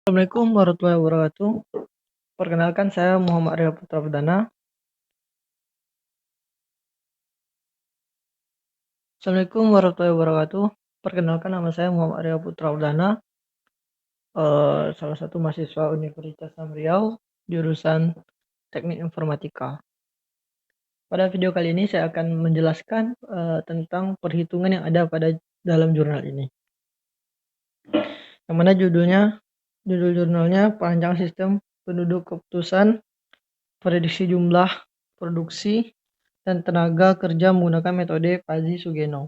Assalamualaikum warahmatullahi wabarakatuh. Perkenalkan, saya Muhammad Arya Putra Perdana. Assalamualaikum warahmatullahi wabarakatuh. Perkenalkan, nama saya Muhammad Arya Putra Perdana, salah satu mahasiswa Universitas Riau, jurusan Teknik Informatika. Pada video kali ini saya akan menjelaskan tentang perhitungan yang ada pada dalam jurnal ini. Yang mana judul jurnalnya Perancang Sistem Penduduk Keputusan, Prediksi Jumlah Produksi dan Tenaga Kerja menggunakan metode Fuzzy Sugeno.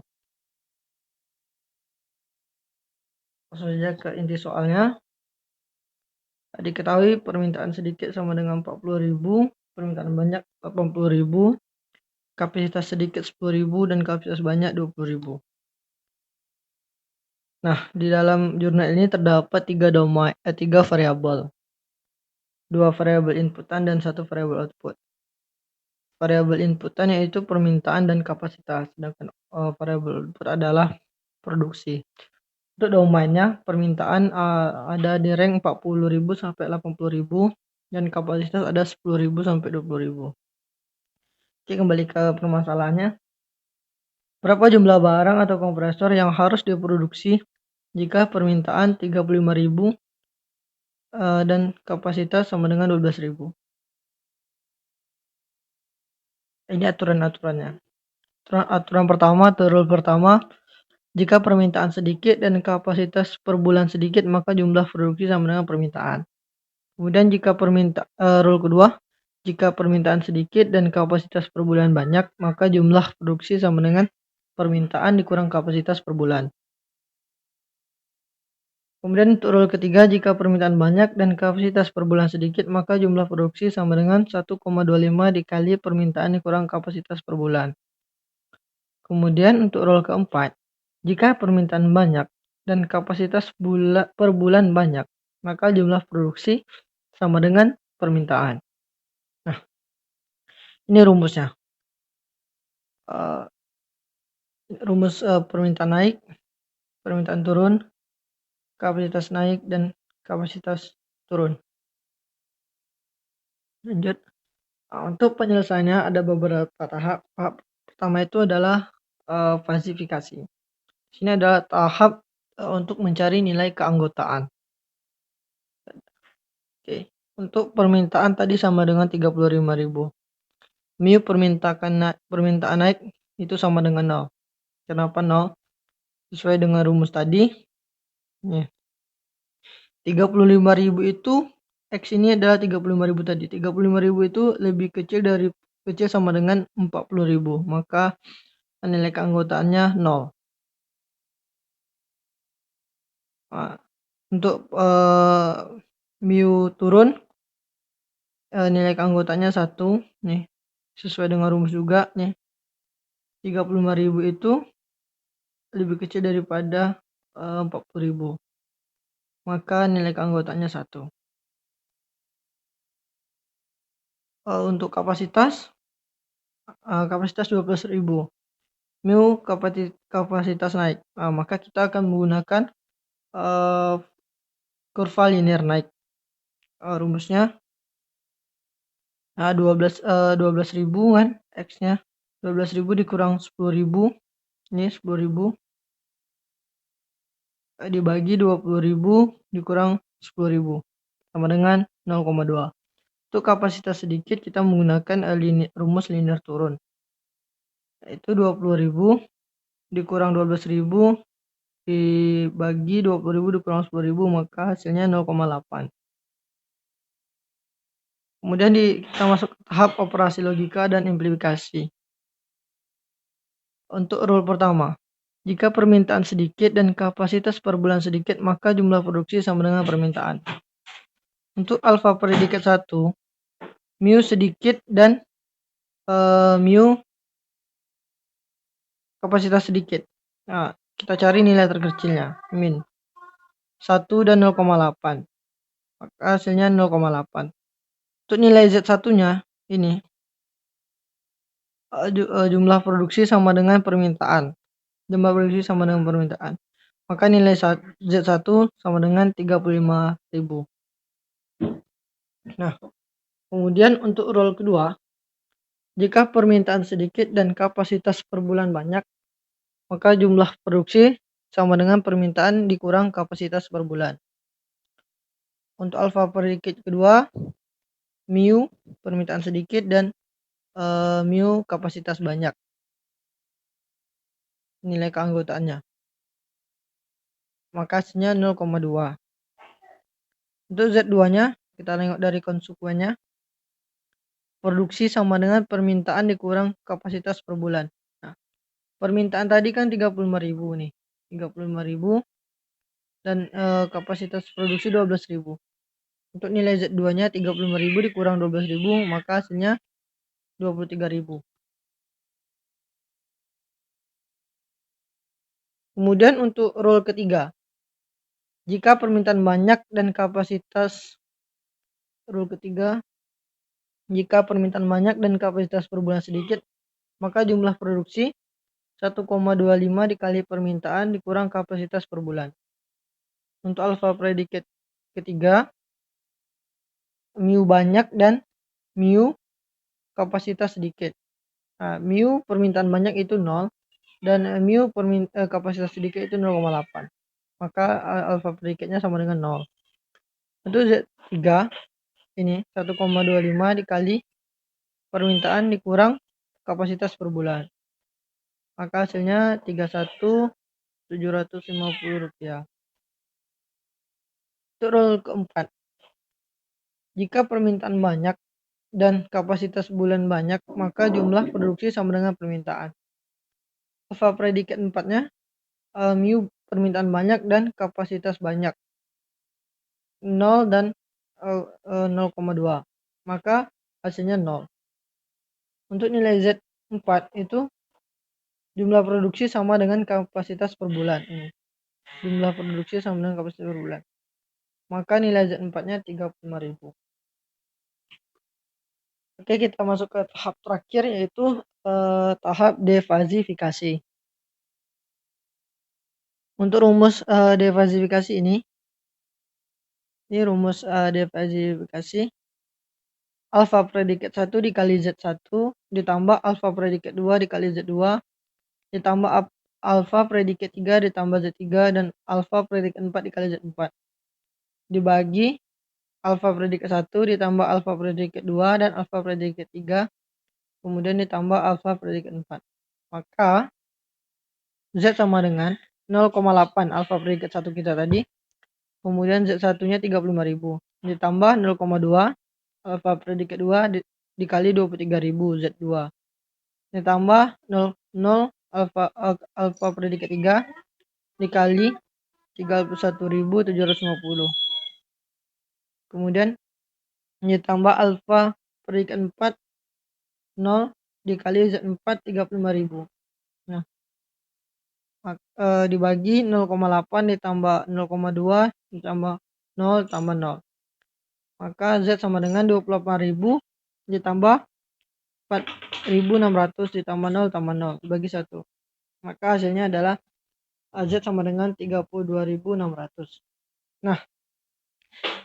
Langsung saja ke inti soalnya. Diketahui permintaan sedikit sama dengan 40.000, permintaan banyak 80.000, kapasitas sedikit 10.000 dan kapasitas banyak 20.000. Nah, di dalam jurnal ini terdapat tiga variabel. 2 variabel inputan dan 1 variabel output. Variabel inputan yaitu permintaan dan kapasitas, sedangkan variabel output adalah produksi. Untuk domainnya, permintaan ada di rank 40.000 sampai 80.000 dan kapasitas ada 10.000 sampai 20.000. Oke, kembali ke permasalahannya. Berapa jumlah barang atau kompresor yang harus diproduksi jika permintaan 35.000 dan kapasitas sama dengan 12.000? Ini aturan-aturannya. Aturan pertama atau rule pertama, jika permintaan sedikit dan kapasitas per bulan sedikit, maka jumlah produksi sama dengan permintaan. Kemudian rule kedua, jika permintaan sedikit dan kapasitas per bulan banyak, maka jumlah produksi sama dengan permintaan dikurang kapasitas per bulan. Kemudian untuk rule ketiga, jika permintaan banyak dan kapasitas per bulan sedikit, maka jumlah produksi sama dengan 1,25 dikali permintaan dikurang kapasitas per bulan. Kemudian untuk rule keempat, jika permintaan banyak dan kapasitas per bulan banyak, maka jumlah produksi sama dengan permintaan. Nah, ini rumusnya. Rumus permintaan naik, permintaan turun, kapasitas naik, dan kapasitas turun. Lanjut. Untuk penyelesaiannya ada beberapa tahap. Tahap pertama itu adalah falsifikasi. Sini adalah tahap untuk mencari nilai keanggotaan. Oke. Untuk permintaan tadi sama dengan 35.000. Mu permintaan naik itu sama dengan 0. Kenapa 0? Sesuai dengan rumus tadi. Nih. 35.000 itu X ini adalah 35.000 tadi. 35.000 itu lebih kecil sama dengan 40.000. Maka nilai keanggotaannya 0. Nah, untuk mu turun, nilai keanggotaannya 1. Nih, sesuai dengan rumus juga. Nih, 35.000 itu lebih kecil daripada 40.000. Maka nilai keanggotaannya 1. Untuk kapasitas 12.000. Mu kapasitas naik. Maka kita akan menggunakan kurva linear naik. Rumusnya 12.000 kan X-nya. 12.000 dikurang 10.000. Ini 10.000 dibagi 20.000 dikurang 10.000 sama dengan 0,2. Untuk kapasitas sedikit kita menggunakan rumus linear turun. Itu 20.000 dikurang 12.000 dibagi 20.000 dikurang 10.000, maka hasilnya 0,8. Kemudian kita masuk ke tahap operasi logika dan implikasi. Untuk rule pertama, jika permintaan sedikit dan kapasitas per bulan sedikit, maka jumlah produksi sama dengan permintaan. Untuk alfa predikat 1, mu sedikit dan mu kapasitas sedikit. Nah, kita cari nilai terkecilnya, min 1 dan 0,8. Maka hasilnya 0,8. Untuk nilai Z1-nya ini jumlah produksi sama dengan permintaan. Jumlah produksi sama dengan permintaan. maka nilai Z1 sama dengan 35.000. Nah, kemudian untuk rule kedua, jika permintaan sedikit dan kapasitas per bulan banyak, maka jumlah produksi sama dengan permintaan dikurang kapasitas per bulan. Untuk alfa predicate kedua, mu permintaan sedikit dan mu kapasitas banyak, nilai keanggotaannya, maka hasilnya 0,2. Untuk Z2 nya kita tengok dari konsekuennya, produksi sama dengan permintaan dikurang kapasitas per bulan. Nah, permintaan tadi kan 35.000 nih, 35.000 dan kapasitas produksi 12.000. Untuk nilai Z2 nya 35.000 dikurang 12.000, maka hasilnya 23.000. Kemudian untuk rule ketiga, jika permintaan banyak dan kapasitas per bulan sedikit, maka jumlah produksi 1,25 dikali permintaan dikurang kapasitas per bulan. Untuk alfa predicate ketiga, mu banyak dan mu kapasitas sedikit. Nah, mu permintaan banyak itu 0 dan mu kapasitas sedikit itu 0,8. Maka alfa predicate-nya sama dengan 0. Untuk Z3 ini 1,25 dikali permintaan dikurang kapasitas per bulan, maka hasilnya 31.750 rupiah. Untuk rule keempat, jika permintaan banyak dan kapasitas bulan banyak, maka jumlah produksi sama dengan permintaan. Alfa predikat 4-nya mu permintaan banyak dan kapasitas banyak 0 dan 0,2, maka hasilnya 0. Untuk nilai Z4 itu jumlah produksi sama dengan kapasitas per bulan. Ini jumlah produksi sama dengan kapasitas per bulan, maka nilai Z4 nya 35.000. Oke, kita masuk ke tahap terakhir, yaitu tahap defasifikasi. Untuk rumus defasifikasi ini rumus defasifikasi alfa predikat 1 dikali Z1 ditambah alfa predikat 2 dikali Z2 ditambah alfa predikat 3 ditambah Z3 dan alfa predikat 4 dikali Z4 dibagi alfa predikat 1 ditambah alfa predikat 2 dan alfa predikat 3 kemudian ditambah alfa predikat 4, maka Z sama dengan 0,8 alfa predikat 1 kita tadi, kemudian Z1 nya 35.000 ditambah 0,2 alfa predikat 2 dikali 23.000 Z2 ditambah 0 alfa predikat 3 dikali 31.750, kemudian ditambah alfa predikat 4 0 dikali Z4 35.000. Nah, dibagi 0,8 ditambah 0,2 ditambah 0 tambah 0, maka Z sama dengan 28.000 ditambah 4.600 ditambah 0 tambah 0 dibagi 1, maka hasilnya adalah Z sama dengan 32.600. Nah,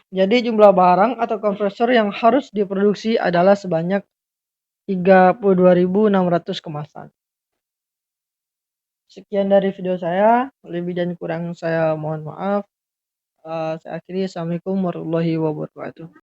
jadi jumlah barang atau kompresor yang harus diproduksi adalah sebanyak 32.600 kemasan. Sekian dari video saya, lebih dan kurang saya mohon maaf. Saya akhiri, assalamualaikum warahmatullahi wabarakatuh.